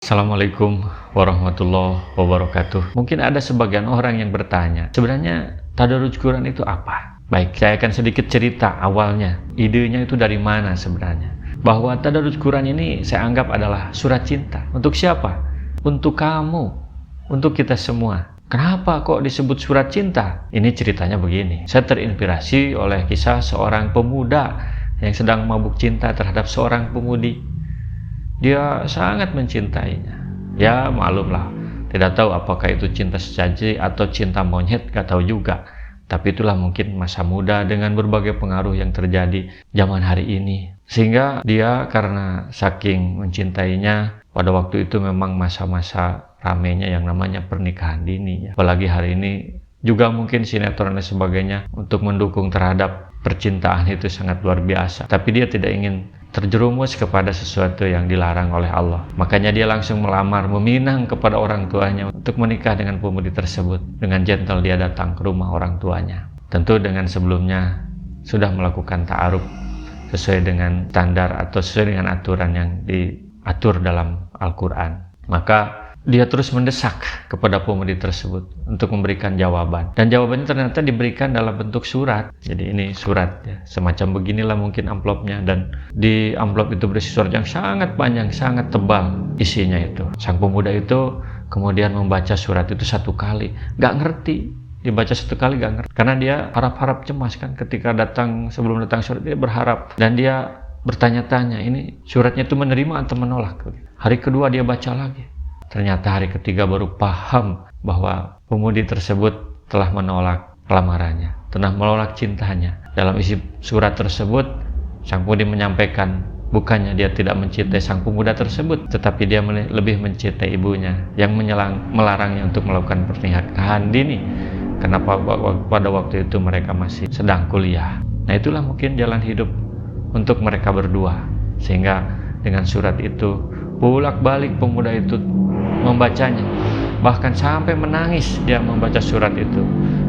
Assalamualaikum warahmatullahi wabarakatuh. Mungkin ada sebagian orang yang bertanya, sebenarnya tadarus Quran itu apa? Baik, saya akan sedikit cerita awalnya. Idenya itu dari mana sebenarnya? Bahwa tadarus Quran ini saya anggap adalah surat cinta. Untuk siapa? Untuk kamu, untuk kita semua. Kenapa kok disebut surat cinta? Ini ceritanya begini. Saya terinspirasi oleh kisah seorang pemuda yang sedang mabuk cinta terhadap seorang pemudi. Dia sangat mencintainya. Ya maklumlah, tidak tahu apakah itu cinta sejati atau cinta monyet, gak tahu juga. Tapi itulah mungkin masa muda dengan berbagai pengaruh yang terjadi zaman hari ini. Sehingga dia karena saking mencintainya, pada waktu itu memang masa-masa ramenya yang namanya pernikahan dini. Apalagi hari ini juga mungkin sinetron dan sebagainya untuk mendukung terhadap percintaan itu sangat luar biasa. Tapi dia tidak ingin terjerumus kepada sesuatu yang dilarang oleh Allah. Makanya dia langsung melamar, meminang kepada orang tuanya untuk menikah dengan pemudi tersebut. Dengan gentle dia datang ke rumah orang tuanya. Tentu dengan sebelumnya sudah melakukan ta'aruf sesuai dengan standar atau sesuai dengan aturan yang diatur dalam Al-Quran. Maka dia terus mendesak kepada pemudi tersebut untuk memberikan jawaban. Dan jawabannya ternyata diberikan dalam bentuk surat. Jadi ini surat ya. Semacam beginilah mungkin amplopnya. Dan di amplop itu berisi surat yang sangat panjang, sangat tebal isinya itu. Sang pemuda itu kemudian membaca surat itu satu kali. Gak ngerti. Dibaca satu kali gak ngerti. Karena dia harap-harap cemas kan. Ketika sebelum datang surat dia berharap. Dan dia bertanya-tanya, ini suratnya itu menerima atau menolak. Hari kedua dia baca lagi. Ternyata hari ketiga baru paham bahwa pemudi tersebut telah menolak lamarannya, telah menolak cintanya. Dalam isi surat tersebut, sang pemudi menyampaikan bukannya dia tidak mencintai sang pemuda tersebut, tetapi dia lebih mencintai ibunya yang melarangnya untuk melakukan pernikahan dini. Kenapa pada waktu itu mereka masih sedang kuliah. Nah itulah mungkin jalan hidup untuk mereka berdua. Sehingga dengan surat itu, bolak-balik pemuda itu membacanya, bahkan sampai menangis dia membaca surat itu.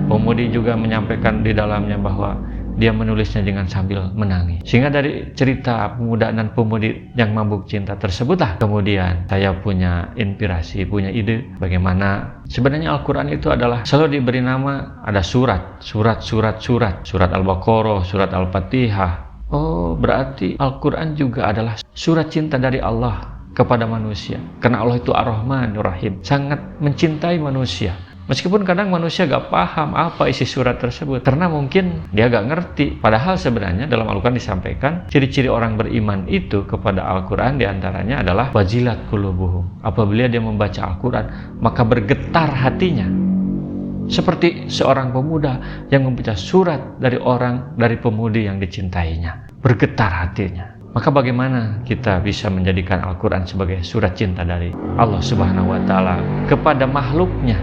Pemudi juga menyampaikan di dalamnya bahwa dia menulisnya dengan sambil menangis. Sehingga dari cerita pemuda dan pemudi yang mabuk cinta tersebutlah kemudian saya punya inspirasi, punya ide bagaimana sebenarnya Al-Quran itu adalah selalu diberi nama ada surat Al-Baqarah, surat Al-Fatihah. Oh berarti Al-Quran juga adalah surat cinta dari Allah kepada manusia. Karena Allah itu Ar-Rahmanur Rahim, sangat mencintai manusia. Meskipun kadang manusia gak paham apa isi surat tersebut, karena mungkin dia gak ngerti. Padahal sebenarnya dalam Al-Quran disampaikan ciri-ciri orang beriman itu kepada Al-Quran diantaranya adalah wajilat qulubuhum. Apabila dia membaca Al-Quran, maka bergetar hatinya. Seperti seorang pemuda yang membaca surat dari pemudi yang dicintainya. Bergetar hatinya. Maka bagaimana kita bisa menjadikan Al-Quran sebagai surat cinta dari Allah Subhanahu wa Ta'ala kepada makhluknya,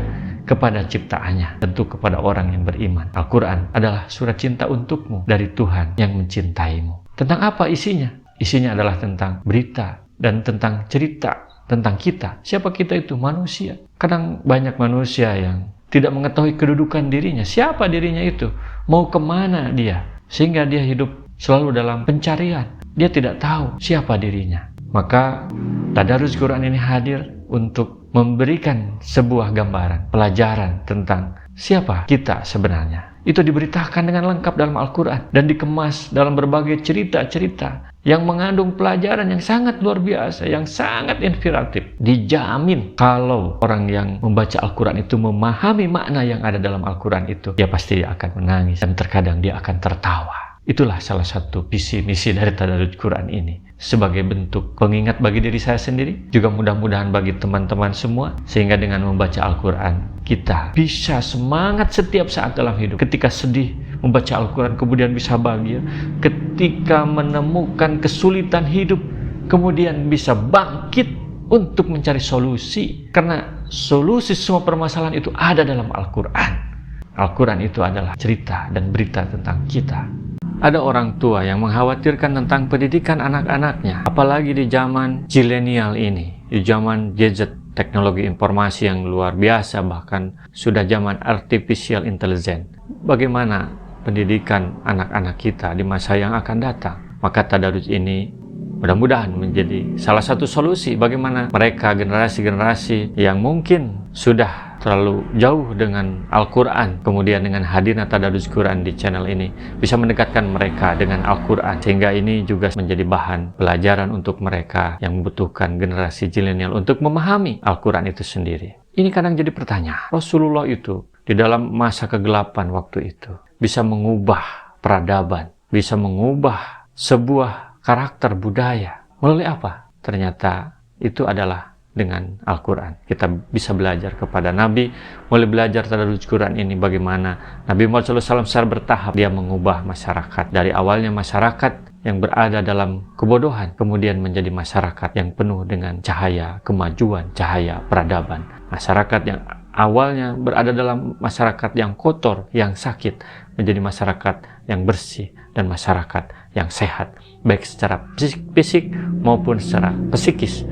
kepada ciptaannya, tentu kepada orang yang beriman. Al-Quran adalah surat cinta untukmu dari Tuhan yang mencintaimu. Tentang apa isinya? Isinya adalah tentang berita dan tentang cerita tentang kita. Siapa kita itu? Manusia. Kadang banyak manusia yang tidak mengetahui kedudukan dirinya. Siapa dirinya itu? Mau kemana dia? Sehingga dia hidup selalu dalam pencarian. Dia tidak tahu siapa dirinya. Maka tadarus Quran ini hadir untuk memberikan sebuah gambaran, pelajaran tentang siapa kita sebenarnya. Itu diberitakan dengan lengkap dalam Al-Quran dan dikemas dalam berbagai cerita-cerita yang mengandung pelajaran yang sangat luar biasa, yang sangat inspiratif. Dijamin kalau orang yang membaca Al-Quran itu memahami makna yang ada dalam Al-Quran itu, dia pasti akan menangis dan terkadang dia akan tertawa. Itulah salah satu visi misi dari tadarus Quran ini. Sebagai bentuk pengingat bagi diri saya sendiri, juga mudah-mudahan bagi teman-teman semua, sehingga dengan membaca Al-Quran, kita bisa semangat setiap saat dalam hidup. Ketika sedih, membaca Al-Quran kemudian bisa bahagia. Ketika menemukan kesulitan hidup, kemudian bisa bangkit untuk mencari solusi. Karena solusi semua permasalahan itu ada dalam Al-Quran. Al-Quran itu adalah cerita dan berita tentang kita. Ada orang tua yang mengkhawatirkan tentang pendidikan anak-anaknya, apalagi di zaman zilenial ini, di zaman gadget, teknologi informasi yang luar biasa, bahkan sudah zaman artificial intelligence. Bagaimana pendidikan anak-anak kita di masa yang akan datang? Maka tadarus ini Mudah-mudahan menjadi salah satu solusi bagaimana mereka generasi-generasi yang mungkin sudah terlalu jauh dengan Al-Quran, kemudian dengan hadirnya tadarus Quran di channel ini, bisa mendekatkan mereka dengan Al-Quran, sehingga ini juga menjadi bahan pelajaran untuk mereka yang membutuhkan generasi zilenial untuk memahami Al-Quran itu sendiri. Ini kadang jadi pertanyaan, Rasulullah itu di dalam masa kegelapan waktu itu bisa mengubah peradaban, bisa mengubah sebuah karakter budaya. Melalui apa? Ternyata itu adalah dengan Al-Quran. Kita bisa belajar kepada Nabi, mulai belajar tadarus Quran ini bagaimana Nabi Muhammad SAW secara bertahap dia mengubah masyarakat. Dari awalnya masyarakat yang berada dalam kebodohan, kemudian menjadi masyarakat yang penuh dengan cahaya kemajuan, cahaya peradaban. Masyarakat yang awalnya berada dalam masyarakat yang kotor, yang sakit, menjadi masyarakat yang bersih dan masyarakat yang sehat, baik secara fisik maupun secara psikis,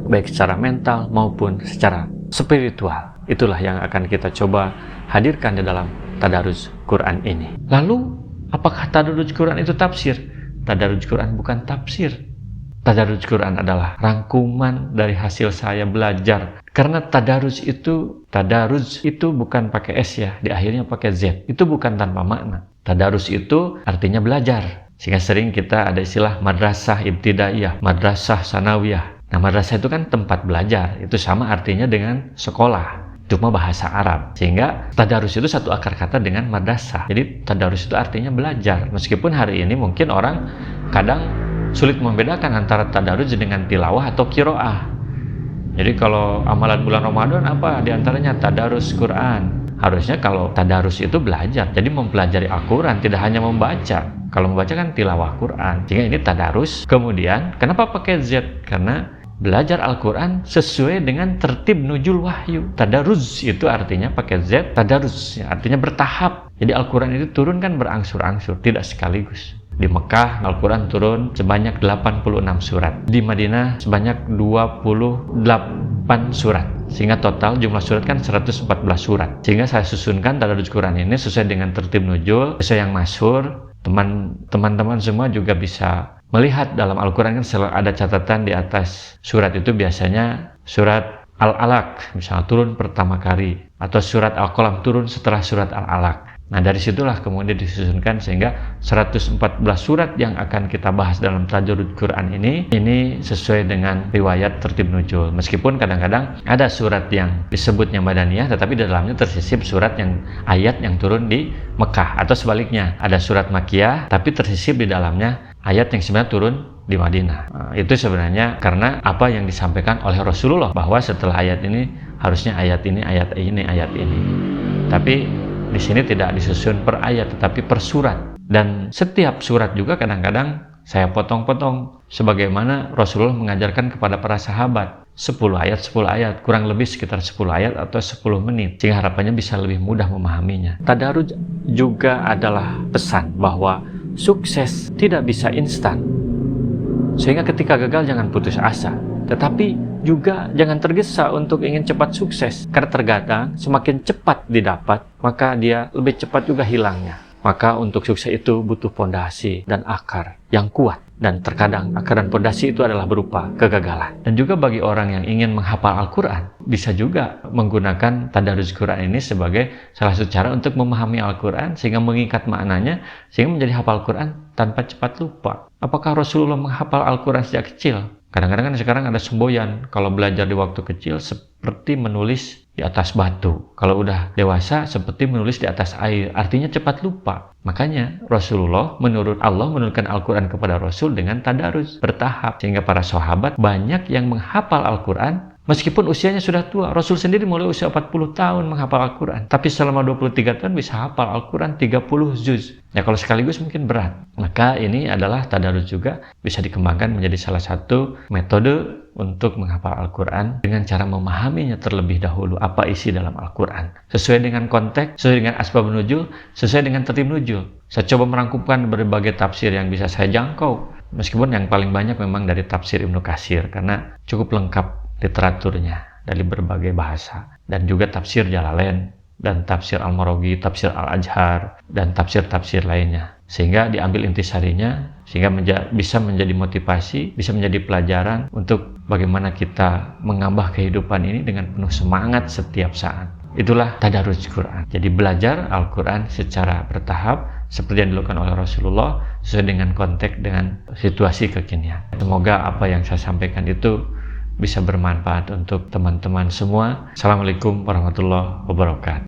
baik secara mental maupun secara spiritual. Itulah yang akan kita coba hadirkan di dalam tadarus Quran ini. Lalu, apakah tadarus Quran itu tafsir? Tadarus Quran bukan tafsir. Tadarus Quran adalah rangkuman dari hasil saya belajar. Karena tadarus itu bukan pakai S ya, di akhirnya pakai Z. Itu bukan tanpa makna. Tadarus itu artinya belajar. Sehingga sering kita ada istilah madrasah ibtidaiyah, madrasah sanawiyah. Nah, madrasah itu kan tempat belajar. Itu sama artinya dengan sekolah, cuma bahasa Arab. Sehingga tadarus itu satu akar kata dengan madrasah. Jadi tadarus itu artinya belajar. Meskipun hari ini mungkin orang kadang sulit membedakan antara tadarus dengan tilawah atau qiraah. Jadi kalau amalan bulan Ramadan apa? Di antaranya tadarus Quran. Harusnya kalau tadarus itu belajar. Jadi mempelajari Al-Quran, tidak hanya membaca. Kalau membaca kan tilawah Quran. Sehingga ini tadarus. Kemudian, kenapa pakai Z? Karena belajar Al-Quran sesuai dengan tertib nuzul wahyu. Tadarus itu artinya pakai Z, tadarus ya, artinya bertahap. Jadi Al-Quran itu turun kan berangsur-angsur, tidak sekaligus. Di Mekah Al-Quran turun sebanyak 86 surat. Di Madinah sebanyak 28 surat. Sehingga total jumlah surat kan 114 surat. Sehingga saya susunkan tadarus Quran ini sesuai dengan tertib nuzul, sesuai yang masyhur. Teman-teman semua juga bisa melihat dalam Al-Quran kan selalu ada catatan di atas surat itu, biasanya surat Al-Alaq misalnya turun pertama kali, atau surat Al-Qalam turun setelah surat Al-Alaq. Nah, dari situlah kemudian disusunkan sehingga 114 surat yang akan kita bahas dalam tadarus Quran ini sesuai dengan riwayat tertib nuzul. Meskipun kadang-kadang ada surat yang disebutnya Madaniyah tetapi di dalamnya tersisip surat yang ayat yang turun di Mekah, atau sebaliknya ada surat Makkiyah tapi tersisip di dalamnya ayat yang sebenarnya turun di Madinah. Nah, itu sebenarnya karena apa yang disampaikan oleh Rasulullah, bahwa setelah ayat ini harusnya ayat ini, ayat ini, ayat ini. Tapi di sini tidak disusun per ayat tetapi per surat. Dan setiap surat juga kadang-kadang saya potong-potong sebagaimana Rasulullah mengajarkan kepada para sahabat. 10 ayat, kurang lebih sekitar 10 ayat atau 10 menit. Sehingga harapannya bisa lebih mudah memahaminya. Tadarus juga adalah pesan bahwa sukses tidak bisa instan. Sehingga ketika gagal jangan putus asa. Tetapi juga jangan tergesa untuk ingin cepat sukses. Karena terkadang semakin cepat didapat, maka dia lebih cepat juga hilangnya. Maka untuk sukses itu butuh pondasi dan akar yang kuat. Dan terkadang akar dan pondasi itu adalah berupa kegagalan. Dan juga bagi orang yang ingin menghafal Al-Quran, bisa juga menggunakan tadarus Quran ini sebagai salah satu cara untuk memahami Al-Quran, sehingga mengikat maknanya, sehingga menjadi hafal Quran tanpa cepat lupa. Apakah Rasulullah menghafal Al-Quran sejak kecil? Kadang-kadang kan sekarang ada semboyan, kalau belajar di waktu kecil seperti menulis di atas batu. Kalau udah dewasa seperti menulis di atas air, artinya cepat lupa. Makanya Rasulullah menurunkan Al-Quran kepada Rasul dengan tadarus bertahap. Sehingga para sahabat banyak yang menghafal Al-Quran meskipun usianya sudah tua. Rasul sendiri mulai usia 40 tahun menghafal Al-Quran. Tapi selama 23 tahun bisa hafal Al-Quran 30 juz. Ya kalau sekaligus mungkin berat. Maka ini adalah tadarus juga bisa dikembangkan menjadi salah satu metode untuk menghafal Al-Quran dengan cara memahaminya terlebih dahulu apa isi dalam Al-Quran. Sesuai dengan konteks, sesuai dengan asbab nuzul, sesuai dengan tertib nuzul. Saya coba merangkumkan berbagai tafsir yang bisa saya jangkau. Meskipun yang paling banyak memang dari tafsir Ibnu Katsir karena cukup lengkap literaturnya dari berbagai bahasa. Dan juga tafsir Jalalain dan tafsir Al-Maraghi, tafsir Al-Ajhar, dan tafsir-tafsir lainnya. Sehingga diambil intisarinya sehingga bisa menjadi motivasi, bisa menjadi pelajaran untuk bagaimana kita mengambah kehidupan ini dengan penuh semangat setiap saat. Itulah tadarus Quran. Jadi belajar Al-Quran secara bertahap seperti yang dilakukan oleh Rasulullah sesuai dengan konteks, dengan situasi kekinian. Semoga apa yang saya sampaikan itu bisa bermanfaat untuk teman-teman semua. Assalamualaikum warahmatullahi wabarakatuh.